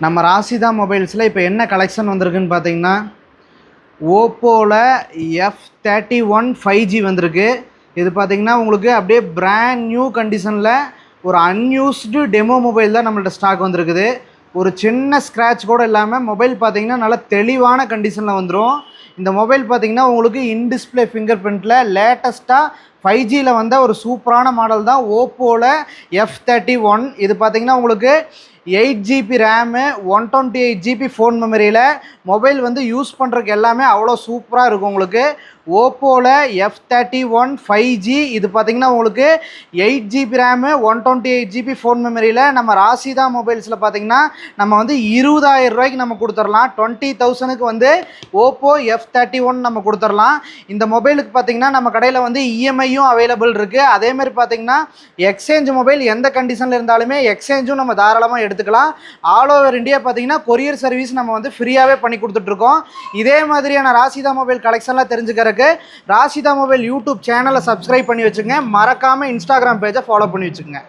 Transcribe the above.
நம்ம ராசிதா மொபைல்ஸில் இப்போ என்ன கலெக்ஷன் வந்திருக்குன்னு பார்த்தீங்கன்னா ஓப்போவில் F31 5G வந்திருக்கு. இது பார்த்தீங்கன்னா உங்களுக்கு அப்படியே பிராண்ட் நியூ கண்டிஷனில் ஒரு அன்யூஸ்டு டெமோ மொபைல் தான் நம்மள்ட்ட ஸ்டாக் வந்திருக்குது. ஒரு சின்ன ஸ்க்ராட்ச் கூட இல்லாமல் மொபைல் பார்த்தீங்கன்னா நல்லா தெளிவான கண்டிஷனில் வந்துடும். இந்த மொபைல் பார்த்தீங்கன்னா உங்களுக்கு இன்டிஸ்பிளே ஃபிங்கர் பிரிண்ட்டில் லேட்டஸ்ட்டாக 5Gயில் வந்த ஒரு சூப்பரான மாடல் தான் ஓப்போவில் F31. இது பார்த்தீங்கன்னா உங்களுக்கு 8GB ரேமு 128GB ஃபோன் மெமரியில் மொபைல் வந்து யூஸ் பண்ணுறதுக்கு எல்லாமே அவ்வளோ சூப்பராக இருக்கும். உங்களுக்கு ஓப்போவில் F31 5G இது பார்த்திங்கன்னா உங்களுக்கு 8GB ரேமு 128GB ஃபோன் மெமரியில் நம்ம ராசிதா மொபைல்ஸில் பார்த்திங்கன்னா நம்ம வந்து 20,000 ரூபாய்க்கு நம்ம கொடுத்துடலாம். 20,000க்கு வந்து ஓப்போ F31 நம்ம கொடுத்துடலாம். இந்த மொபைலுக்கு பார்த்திங்கன்னா நம்ம கடையில் வந்து இஎம்ஐயும் அவைலபிள் இருக்குது. அதேமாதிரி பார்த்திங்கன்னா எக்ஸ்சேஞ்ச் மொபைல் எந்த கண்டிஷனில் இருந்தாலுமே எக்ஸ்சேஞ்சும் நம்ம தாராளமாக எடுத்துக்கலாம். ஆல் ஓவர் இந்தியா பார்த்திங்கன்னா கொரியர் சர்வீஸ் நம்ம வந்து ஃப்ரீயாகவே பண்ணி கொடுத்துட்ருக்கோம். இதே மாதிரியான ராசிதா மொபைல் கலெக்ஷன்லாம் தெரிஞ்சுக்கிறதுக்கு ராசிதா மொபைல் யூடியூப் சேனலை சப்ஸ்கிரைப் பண்ணி வச்சுங்க. மறக்காமல் இன்ஸ்டாகிராம் பேஜை ஃபாலோ பண்ணி வச்சுக்கோங்க.